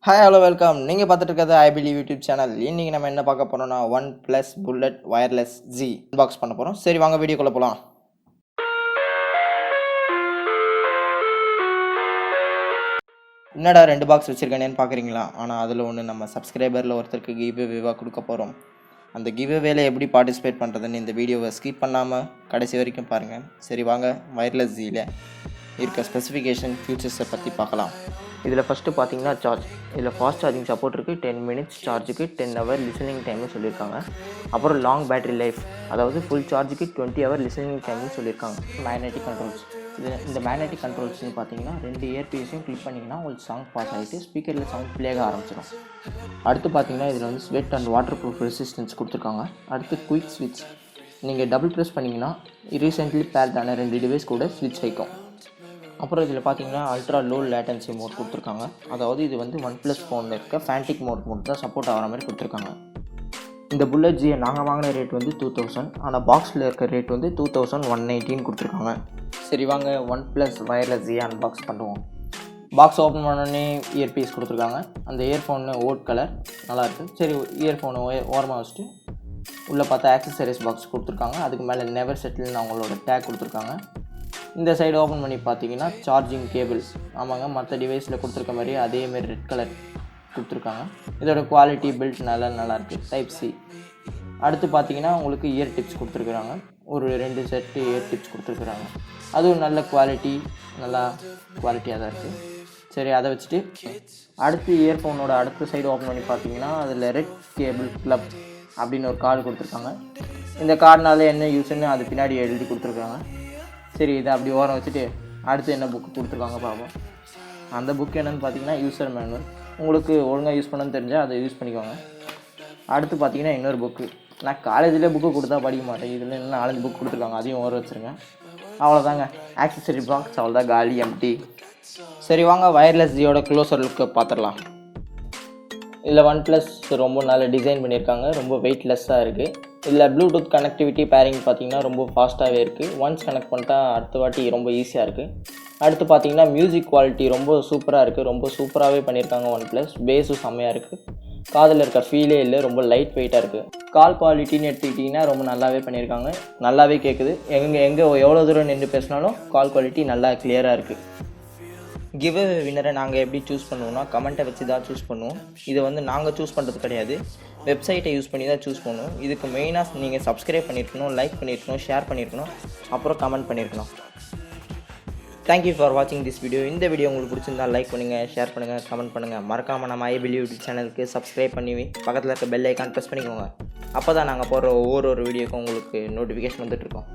Hi hello welcome. நீங்கள் பார்த்துட்டு இருக்கிறது ஐ பிலீவ் யூடியூப் சேனல். இன்றைக்கி நம்ம என்ன பார்க்க போகிறோம்னா OnePlus bullet wireless Z unbox பண்ண போகிறோம். சரி வாங்க வீடியோக்குள்ளே போகலாம். என்னடா 2 பாக்ஸ் வச்சுருக்கேனேன்னு பார்க்குறீங்களா? ஆனால் அதில் ஒன்று நம்ம சப்ஸ்கிரைபரில் ஒருத்தருக்கு கிவ்அவேவாக கொடுக்க போகிறோம். அந்த கிவ்அவேல எப்படி பார்ட்டிசிபேட் பண்ணுறதுன்னு இந்த வீடியோவை ஸ்கிப் பண்ணாமல் கடைசி வரைக்கும் பாருங்கள். சரி வாங்க வயர்லெஸ் Zயில் இருக்க ஸ்பெசிஃபிகேஷன் ஃபியூச்சர்ஸை பற்றி பார்க்கலாம். இதில் ஃபஸ்ட்டு பார்த்தீங்கன்னா சார்ஜ். இதில் ஃபாஸ்ட் சார்ஜிங் சப்போர்ட் இருக்குது. 10 மினிட்ஸ் சார்ஜுக்கு 10 ஹவர் லிசனிங் டைம்னு சொல்லியிருக்காங்க. அப்புறம் லாங் பேட்டரி லைஃப், அதாவது ஃபுல் சார்ஜுக்கு 20 ஹவர் லிசனிங் டைம்னு சொல்லியிருக்காங்க. Magnetic controls. இந்த மேக்னெட்டிக் கண்ட்ரோல்ஸ்னு பார்த்தீங்கன்னா 2 இயர்பீஸையும் கிளிக் பண்ணிங்கன்னா உங்களுக்கு சாங் பாஸ் ஆகிட்டு ஸ்பீக்கரில் சவுண்ட் ப்ளே ஆக ஆரம்பிச்சிடும். அடுத்து பார்த்தீங்கன்னா இதில் வந்து sweat and water proof resistance கொடுத்துருக்காங்க. அடுத்து குயிக் ஸ்விட்ச். நீங்கள் டபுள் ப்ரெஸ் பண்ணிங்கன்னா ரீசெண்ட்லி பேர்டான 2 டிவைஸ் கூட ஸ்விட்ச் வைக்கும். அப்புறம் இதில் பார்த்தீங்கன்னா அல்ட்ரா லோ லேட்டன்சி மோட் கொடுத்துருக்காங்க. அதாவது இது வந்து OnePlus ஃபோனில் இருக்க ஃபேண்டிக் மோட் தான் சப்போர்ட் ஆகிற மாதிரி கொடுத்துருக்காங்க. இந்த புல்லட் Zயை நாங்கள் வாங்கின ரேட் வந்து 2000, ஆனால் பாக்ஸில் இருக்க ரேட் வந்து 2119 கொடுத்துருக்காங்க. சரி வாங்க OnePlus வயர்லெஸ் Zயை அன்பாக்ஸ் பண்ணுவோம். பாக்ஸ் ஓப்பன் பண்ணோடனே இயர்பீஸ் கொடுத்துருக்காங்க. அந்த இயர்ஃபோனு ஓட் கலர் நல்லாயிருக்கு. சரி இயர்ஃபோனை ஓரமாக வச்சுட்டு உள்ளே பார்த்தா ஆக்சசரிஸ் பாக்ஸ் கொடுத்துருக்காங்க. அதுக்கு மேலே நெவர் செட்டில்னு அவங்களோட டேக் கொடுத்துருக்காங்க. இந்த சைடு ஓப்பன் பண்ணி பார்த்தீங்கன்னா சார்ஜிங் கேபிள். ஆமாங்க, மற்ற டிவைஸில் கொடுத்துருக்க மாதிரி அதேமாரி ரெட் கலர் கொடுத்துருக்காங்க. இதோட குவாலிட்டி பில்ட் நல்லாயிருக்கு. Type C. அடுத்து பார்த்தீங்கன்னா உங்களுக்கு இயர் டிப்ஸ் கொடுத்துருக்குறாங்க. ஒரு 2 செட்டு இயர் டிப்ஸ் கொடுத்துருக்குறாங்க. அதுவும் நல்ல குவாலிட்டியாக தான் இருக்குது. சரி அதை வச்சுட்டு அடுத்து இயர்ஃபோனோட அடுத்த சைடு ஓப்பன் பண்ணி பார்த்தீங்கன்னா அதில் ரெட் கேபிள் கிளப் அப்படின்னு ஒரு கார்டு கொடுத்துருக்காங்க. இந்த கார்டுனால என்ன யூஸ்ன்னு அது பின்னாடி எழுதி கொடுத்துருக்காங்க. சரி இதை அப்படி ஓரம் வச்சுட்டு அடுத்து என்ன புக்கு கொடுத்துருக்காங்க பார்ப்போம். அந்த புக்கு என்னென்னு பார்த்தீங்கன்னா யூசர் மேனுவல். உங்களுக்கு ஒழுங்காக யூஸ் பண்ணணும்னு தெரிஞ்சால் அதை யூஸ் பண்ணிக்கோங்க. அடுத்து பார்த்தீங்கன்னா இன்னொரு புக்கு. நான் காலேஜில் புக்கு கொடுத்தா படிக்க மாட்டேன். இதில் இன்னும் 4 புக் கொடுத்துருக்காங்க, அதையும் ஓரம் வச்சுருங்க. அவ்வளோதாங்க, ஆக்சசரி பாக்ஸ் அவ்வளோதான், காலி எம்டி. சரி வாங்க வயர்லெஸ் Zயோட க்ளோசர் லுக்கை பார்த்துடலாம். இதில் OnePlus ரொம்ப நல்ல டிசைன் பண்ணியிருக்காங்க. ரொம்ப வெயிட்லெஸ்ஸாக இருக்குது. இதில் ப்ளூடூத் கனெக்டிவிட்டி பேரிங் பார்த்திங்கன்னா ரொம்ப ஃபாஸ்ட்டாகவே இருக்குது. ஒன்ஸ் கனெக்ட் பண்ணிட்டா அடுத்த வாட்டி ரொம்ப ஈஸியாக இருக்குது. அடுத்து பார்த்திங்கன்னா மியூசிக் குவாலிட்டி ரொம்ப சூப்பராக இருக்குது. ரொம்ப சூப்பராகவே பண்ணியிருக்காங்க OnePlus. பேஸும் செம்மையாக இருக்குது. காதில் இருக்க ஃபீலே இல்லை, ரொம்ப லைட் வெயிட்டாக இருக்குது. கால் குவாலிட்டின்னு எடுத்துக்கிட்டிங்கன்னா ரொம்ப நல்லாவே பண்ணியிருக்காங்க. நல்லாவே கேட்குது. எங்கே எவ்வளோ தூரம் நின்று பேசினாலும் கால் குவாலிட்டி நல்லா கிளியராக இருக்குது. கிவ்அவே வின்னரை நாங்கள் எப்படி சூஸ் பண்ணுவோம்னா கமெண்ட்டை வச்சு தான் சூஸ் பண்ணுவோம். இதை வந்து நாங்கள் சூஸ் பண்ணுறது கிடையாது, வெப்சைட்டை யூஸ் பண்ணி தான் சூஸ் பண்ணுவோம். இதுக்கு மெயினாக நீங்கள் சப்ஸ்கிரைப் பண்ணியிருக்கணும், லைக் பண்ணியிருக்கணும், ஷேர் பண்ணியிருக்கணும், அப்புறம் கமெண்ட் பண்ணியிருக்கணும். தேங்க்யூ ஃபார் வாட்சிங் திஸ் வீடியோ. இந்த வீடியோ உங்களுக்கு பிடிச்சிருந்தால் லைக் பண்ணுங்கள், ஷேர் பண்ணுங்கள், கமெண்ட் பண்ணுங்கள். மறக்காமல் நம்ம ஐ பிலீவ் யூடியூப் சேனலுக்கு சப்ஸ்கிரைப் பண்ணி பக்கத்தில் இருக்க பெல் ஐக்கான் ப்ரெஸ் பண்ணிக்கோங்க. அப்போ தான் நாங்கள் போடுற ஒவ்வொரு வீடியோக்கும் உங்களுக்கு நோட்டிஃபிகேஷன் வந்துட்டுருக்கோம்.